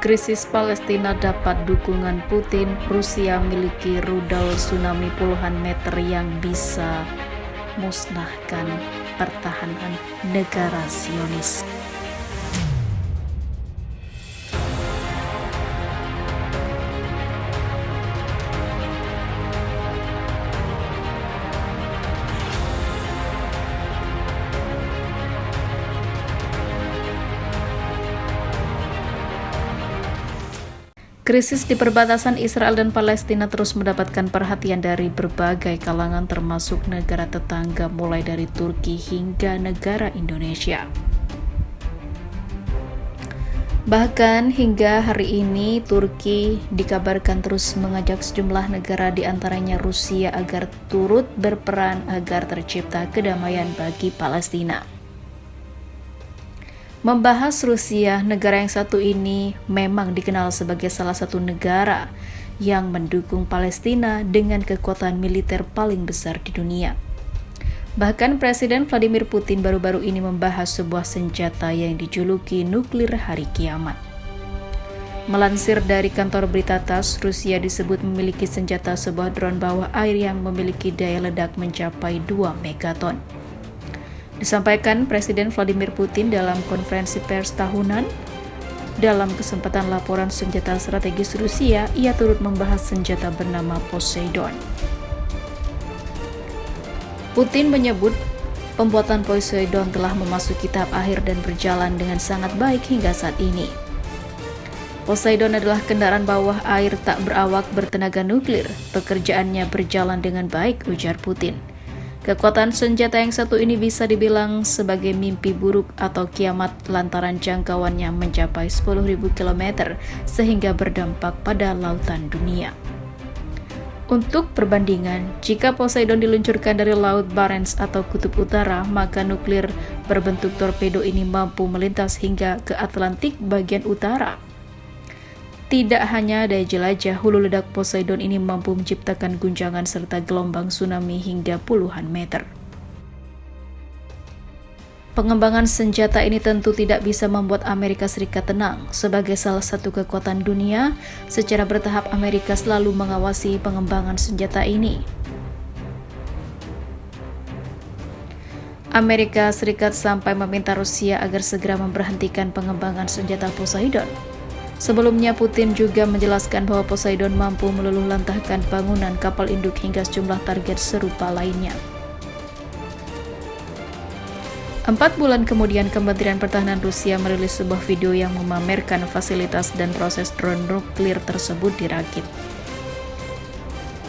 Krisis Palestina dapat dukungan Putin, Rusia miliki rudal tsunami puluhan meter yang bisa musnahkan pertahanan negara Zionis. Krisis di perbatasan Israel dan Palestina terus mendapatkan perhatian dari berbagai kalangan termasuk negara tetangga mulai dari Turki hingga negara Indonesia. Bahkan hingga hari ini Turki dikabarkan terus mengajak sejumlah negara di antaranya Rusia agar turut berperan agar tercipta kedamaian bagi Palestina. Membahas Rusia, negara yang satu ini memang dikenal sebagai salah satu negara yang mendukung Palestina dengan kekuatan militer paling besar di dunia. Bahkan Presiden Vladimir Putin baru-baru ini membahas sebuah senjata yang dijuluki nuklir hari kiamat. Melansir dari kantor berita TASS, Rusia disebut memiliki senjata sebuah drone bawah air yang memiliki daya ledak mencapai 2 megaton. Disampaikan Presiden Vladimir Putin dalam konferensi pers tahunan. Dalam kesempatan laporan senjata strategis Rusia, ia turut membahas senjata bernama Poseidon. Putin menyebut pembuatan Poseidon telah memasuki tahap akhir dan berjalan dengan sangat baik hingga saat ini. Poseidon adalah kendaraan bawah air tak berawak bertenaga nuklir. Pekerjaannya berjalan dengan baik, ujar Putin. Kekuatan senjata yang satu ini bisa dibilang sebagai mimpi buruk atau kiamat lantaran jangkauannya mencapai 10.000 km sehingga berdampak pada lautan dunia. Untuk perbandingan, jika Poseidon diluncurkan dari Laut Barents atau Kutub Utara, maka nuklir berbentuk torpedo ini mampu melintas hingga ke Atlantik bagian utara. Tidak hanya daya jelajah, hulu ledak Poseidon ini mampu menciptakan guncangan serta gelombang tsunami hingga puluhan meter. Pengembangan senjata ini tentu tidak bisa membuat Amerika Serikat tenang. Sebagai salah satu kekuatan dunia, secara bertahap Amerika selalu mengawasi pengembangan senjata ini. Amerika Serikat sampai meminta Rusia agar segera memberhentikan pengembangan senjata Poseidon. Sebelumnya, Putin juga menjelaskan bahwa Poseidon mampu meluluhlantahkan bangunan kapal induk hingga sejumlah target serupa lainnya. 4 bulan kemudian, Kementerian Pertahanan Rusia merilis sebuah video yang memamerkan fasilitas dan proses drone nuklir tersebut dirakit.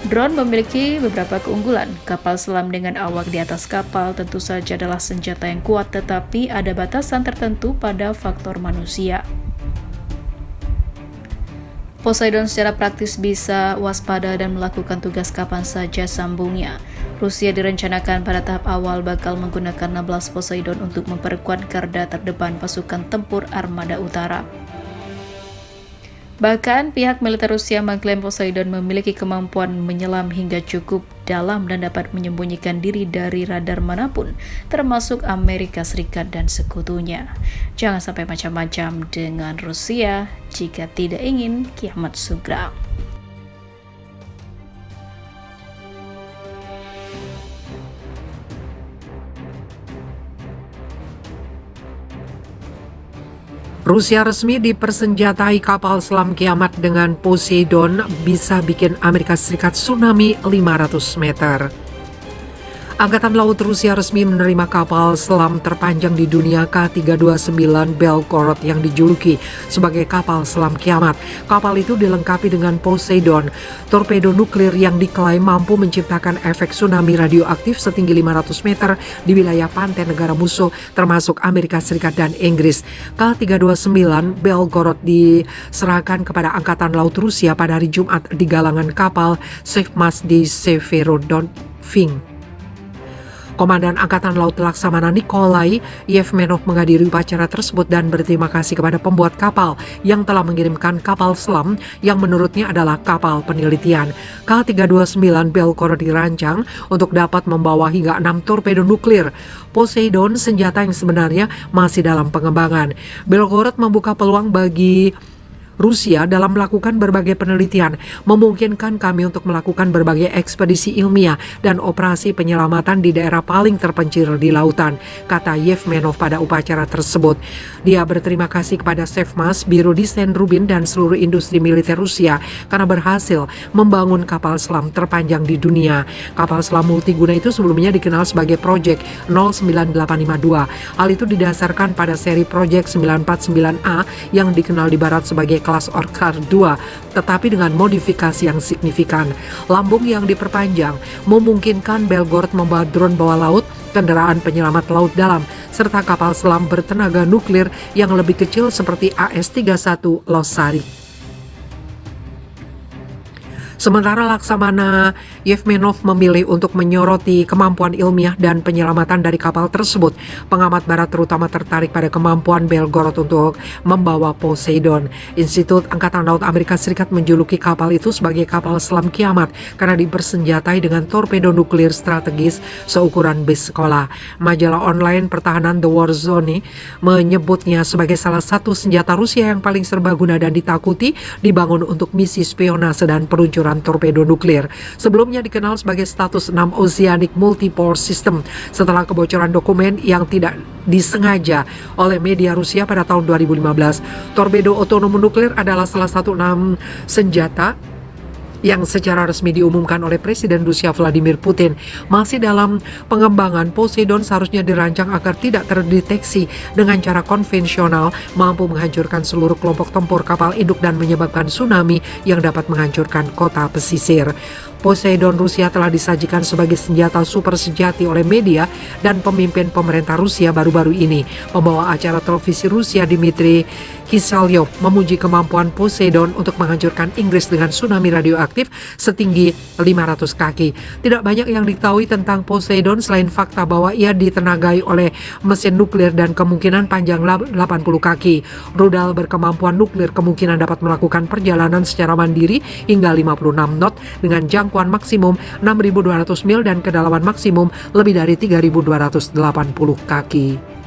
Drone memiliki beberapa keunggulan. Kapal selam dengan awak di atas kapal tentu saja adalah senjata yang kuat, tetapi ada batasan tertentu pada faktor manusia. Poseidon secara praktis bisa waspada dan melakukan tugas kapan saja, sambungnya. Rusia direncanakan pada tahap awal bakal menggunakan 16 Poseidon untuk memperkuat garda terdepan pasukan tempur Armada Utara. Bahkan pihak militer Rusia mengklaim Poseidon memiliki kemampuan menyelam hingga cukup dalam dan dapat menyembunyikan diri dari radar manapun, termasuk Amerika Serikat dan sekutunya. Jangan sampai macam-macam dengan Rusia jika tidak ingin kiamat segera. Rusia resmi dipersenjatai kapal selam kiamat dengan Poseidon bisa bikin Amerika Serikat tsunami 500 meter. Angkatan Laut Rusia resmi menerima kapal selam terpanjang di dunia K-329 Belgorod yang dijuluki sebagai kapal selam kiamat. Kapal itu dilengkapi dengan Poseidon, torpedo nuklir yang diklaim mampu menciptakan efek tsunami radioaktif setinggi 500 meter di wilayah pantai negara musuh termasuk Amerika Serikat dan Inggris. K-329 Belgorod diserahkan kepada Angkatan Laut Rusia pada hari Jumat di galangan kapal Sevmaz di Severodonetsk. Komandan Angkatan Laut Laksamana Nikolai Yevmenov menghadiri upacara tersebut dan berterima kasih kepada pembuat kapal yang telah mengirimkan kapal selam yang menurutnya adalah kapal penelitian. K-329 Belgorod dirancang untuk dapat membawa hingga 6 torpedo nuklir. Poseidon, senjata yang sebenarnya masih dalam pengembangan. Belgorod membuka peluang bagi Rusia dalam melakukan berbagai penelitian memungkinkan kami untuk melakukan berbagai ekspedisi ilmiah dan operasi penyelamatan di daerah paling terpencil di lautan, kata Yevmenov pada upacara tersebut. Dia berterima kasih kepada Sevmas, Biro Desain Rubin dan seluruh industri militer Rusia karena berhasil membangun kapal selam terpanjang di dunia. Kapal selam multiguna itu sebelumnya dikenal sebagai Project 09852. Hal itu didasarkan pada seri Project 949A yang dikenal di barat sebagai kelas Orcar 2, tetapi dengan modifikasi yang signifikan. Lambung yang diperpanjang memungkinkan Belgorod membawa drone bawah laut, kendaraan penyelamat laut dalam, serta kapal selam bertenaga nuklir yang lebih kecil seperti AS-31 Losari. Sementara Laksamana Yevmenov memilih untuk menyoroti kemampuan ilmiah dan penyelamatan dari kapal tersebut. Pengamat barat terutama tertarik pada kemampuan Belgorod untuk membawa Poseidon. Institut Angkatan Laut Amerika Serikat menjuluki kapal itu sebagai kapal selam kiamat karena dipersenjatai dengan torpedo nuklir strategis seukuran bis sekolah. Majalah online pertahanan The War Zone menyebutnya sebagai salah satu senjata Rusia yang paling serbaguna dan ditakuti, dibangun untuk misi spionase dan peluncuran torpedo nuklir. Sebelumnya dikenal sebagai status 6 Oceanic Multipole System setelah kebocoran dokumen yang tidak disengaja oleh media Rusia pada tahun 2015. Torpedo otonom nuklir adalah salah satu 6 senjata yang secara resmi diumumkan oleh Presiden Rusia Vladimir Putin. Masih dalam pengembangan, Poseidon seharusnya dirancang agar tidak terdeteksi dengan cara konvensional, mampu menghancurkan seluruh kelompok tempur kapal induk dan menyebabkan tsunami yang dapat menghancurkan kota pesisir. Poseidon Rusia telah disajikan sebagai senjata super sejati oleh media dan pemimpin pemerintah Rusia baru-baru ini. Pembawa acara televisi Rusia Dmitry Kiselyov memuji kemampuan Poseidon untuk menghancurkan Inggris dengan tsunami radioaktif setinggi 500 kaki. Tidak banyak yang diketahui tentang Poseidon selain fakta bahwa ia ditenagai oleh mesin nuklir dan kemungkinan panjang 80 kaki. Rudal berkemampuan nuklir kemungkinan dapat melakukan perjalanan secara mandiri hingga 56 knot dengan jangkauan maksimum 6.200 mil dan kedalaman maksimum lebih dari 3.280 kaki.